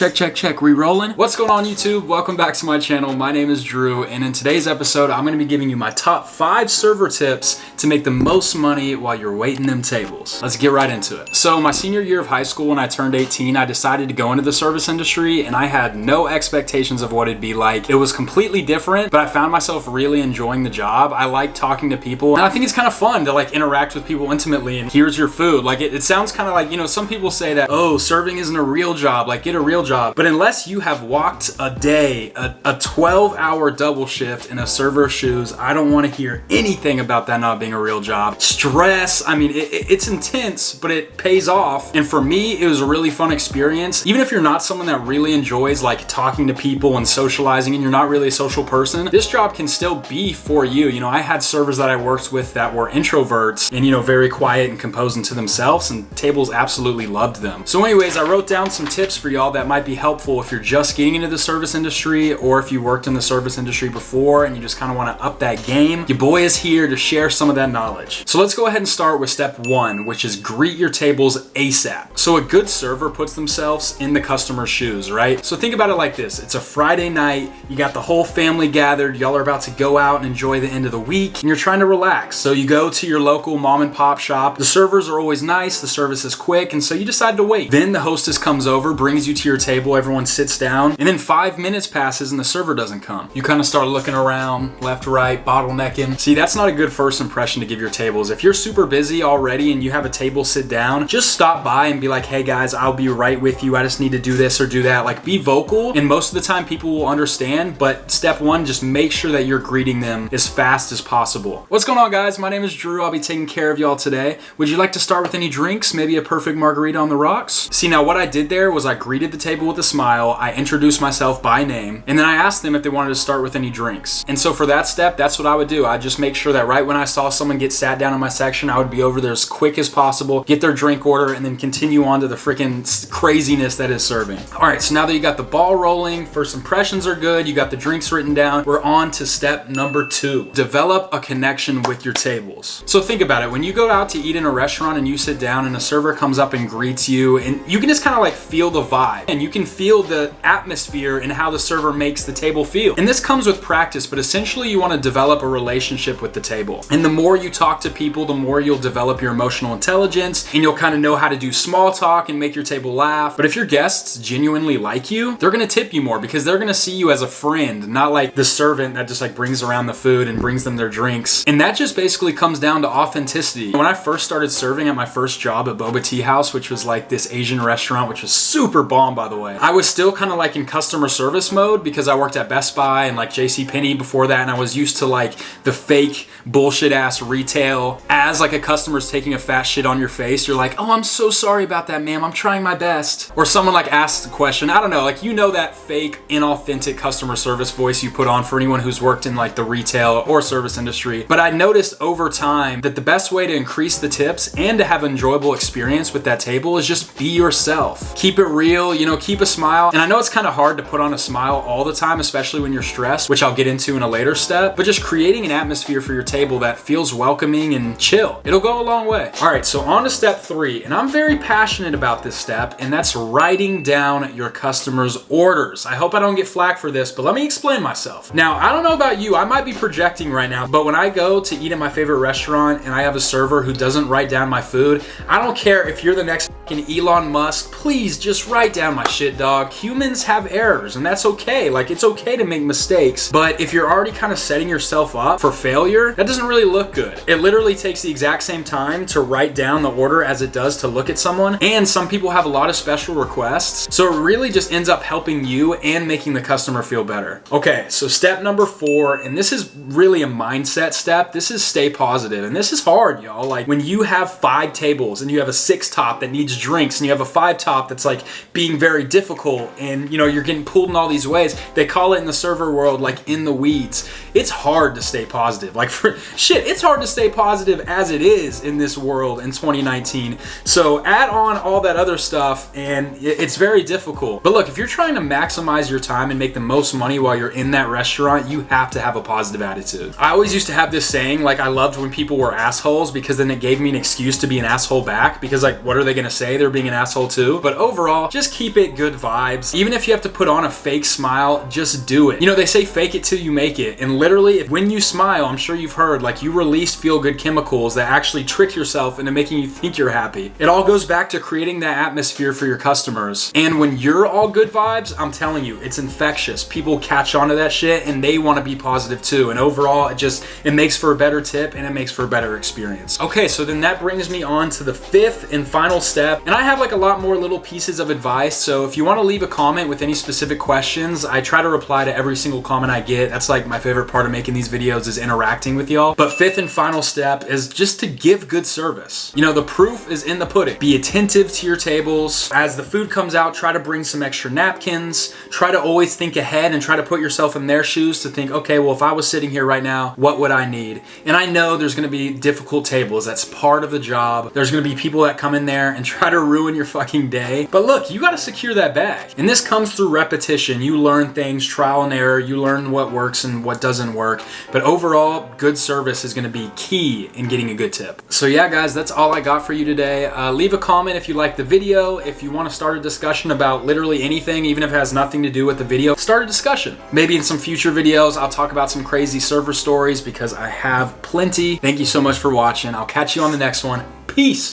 Check. We rolling? What's going on, YouTube? Welcome back to my channel. My name is Drew, and in today's episode, I'm going to be giving you my top 5 server tips to make the most money while you're waiting them tables. Let's get right into it. So my senior year of high school, when I turned 18, I decided to go into the service industry, and I had no expectations of what it'd be like. It was completely different, but I found myself really enjoying the job. I like talking to people, and I think it's kind of fun to like interact with people intimately, and here's your food. Like it sounds kind of like, you know, some people say that, oh, serving isn't a real job, like get a real job. But unless you have walked a day, a 12-hour double shift in a server's shoes, I don't want to hear anything about that not being a real job. Stress, I mean, it's intense, but it pays off. And for me, it was a really fun experience. Even if you're not someone that really enjoys like talking to people and socializing and you're not really a social person, this job can still be for you. You know, I had servers that I worked with that were introverts and, you know, very quiet and composing to themselves, and tables absolutely loved them. So anyways, I wrote down some tips for y'all that might be helpful if you're just getting into the service industry, or if you worked in the service industry before and you just kind of want to up that game. Your boy is here to share some of that knowledge. So let's go ahead and start with step 1, which is greet your tables ASAP. So a good server puts themselves in the customer's shoes, right? So think about it like this. It's a Friday night, you got the whole family gathered, y'all are about to go out and enjoy the end of the week, and you're trying to relax. So you go to your local mom and pop shop. The servers are always nice, the service is quick, and so you decide to wait. Then the hostess comes over, brings you to your table, everyone sits down, and then 5 minutes passes and the server doesn't come. You kind of start looking around, left, right, bottlenecking. See, that's not a good first impression to give your tables. If you're super busy already and you have a table sit down, just stop by and be like, hey guys, I'll be right with you. I just need to do this or do that. Like, be vocal, and most of the time people will understand, but step 1, just make sure that you're greeting them as fast as possible. What's going on, guys? My name is Drew. I'll be taking care of y'all today. Would you like to start with any drinks? Maybe a perfect margarita on the rocks? See, now what I did there was I greeted the table with a smile, I introduced myself by name, and then I asked them if they wanted to start with any drinks. And so for that step, that's what I would do. I'd just make sure that right when I saw someone get sat down in my section, I would be over there as quick as possible, get their drink order, and then continue on to the freaking craziness that is serving. All right, so now that you got the ball rolling, first impressions are good, you got the drinks written down, we're on to step number 2. Develop a connection with your tables. So think about it. When you go out to eat in a restaurant and you sit down and a server comes up and greets you, and you can just kind of like feel the vibe, and you can feel the atmosphere and how the server makes the table feel. And this comes with practice, but essentially you want to develop a relationship with the table. And the more you talk to people, the more you'll develop your emotional intelligence, and you'll kind of know how to do small talk and make your table laugh. But if your guests genuinely like you, they're going to tip you more because they're going to see you as a friend, not like the servant that just like brings around the food and brings them their drinks. And that just basically comes down to authenticity. When I first started serving at my first job at Boba Tea House, which was like this Asian restaurant, which was super bomb, by the way, I was still kind of like in customer service mode because I worked at Best Buy and like JCPenney before that, and I was used to like the fake bullshit ass retail. As like a customer's taking a fat shit on your face, you're like, oh, I'm so sorry about that, ma'am, I'm trying my best. Or someone like asks a question, I don't know, like, you know, that fake inauthentic customer service voice you put on for anyone who's worked in like the retail or service industry. But I noticed over time that the best way to increase the tips and to have an enjoyable experience with that table is just be yourself. Keep it real, you know, keep a smile. And I know it's kind of hard to put on a smile all the time, especially when you're stressed, which I'll get into in a later step, but just creating an atmosphere for your table that feels welcoming and chill, it'll go a long way. All right, so on to step 3, and I'm very passionate about this step, and that's writing down your customers' orders. I hope I don't get flack for this, but let me explain myself. Now, I don't know about you, I might be projecting right now, but when I go to eat at my favorite restaurant and I have a server who doesn't write down my food, I don't care if you're the next fucking Elon Musk, please just write down my shit, dog. Humans have errors, and that's okay. Like, it's okay to make mistakes, but if you're already kind of setting yourself up for failure, that doesn't really look good. It literally takes the exact same time to write down the order as it does to look at someone, and some people have a lot of special requests, so it really just ends up helping you and making the customer feel better. Okay, so step number 4, and this is really a mindset step. This is stay positive, and this is hard, y'all. Like, when you have 5 tables and you have a 6 top that needs drinks, and you have a 5 top that's like being very difficult, and you know, you're getting pulled in all these ways, they call it in the server world like in the weeds. it's hard to stay positive. Like it's hard to stay positive as it is in this world in 2019. So add on all that other stuff and it's very difficult. But look, if you're trying to maximize your time and make the most money while you're in that restaurant, you have to have a positive attitude. I always used to have this saying, like I loved when people were assholes because then it gave me an excuse to be an asshole back, because like what are they gonna say? They're being an asshole too. But overall, just keep it good vibes. Even if you have to put on a fake smile, just do it. You know, they say fake it till you make it. And literally, when you smile, I'm sure you've heard, like you release feel-good chemicals that actually trick yourself into making you think you're happy. It all goes back to creating that atmosphere for your customers. And when you're all good vibes, I'm telling you, it's infectious. People catch on to that shit and they want to be positive too. And overall, it makes for a better tip and it makes for a better experience. Okay, so then that brings me on to the fifth and final step. And I have like a lot more little pieces of advice. So if you want to leave a comment with any specific questions, I try to reply to every single comment I get. That's like my favorite part of making these videos, is interacting with y'all. But fifth and final step is just to give good service. You know, the proof is in the pudding. Be attentive to your tables. As the food comes out, try to bring some extra napkins. Try to always think ahead and try to put yourself in their shoes to think, okay, well, if I was sitting here right now, what would I need? And I know there's gonna be difficult tables. That's part of the job. There's gonna be people that come in there and try to ruin your fucking day. But look, you gotta secure that bag. And this comes through repetition. You learn things, trial and error. You learn what works and what doesn't work. But overall, good service is gonna be key in getting a good tip. So yeah, guys, that's all I got for you today. Leave a comment if you like the video. If you wanna start a discussion about literally anything, even if it has nothing to do with the video, start a discussion. Maybe in some future videos, I'll talk about some crazy server stories because I have plenty. Thank you so much for watching. I'll catch you on the next one. Peace.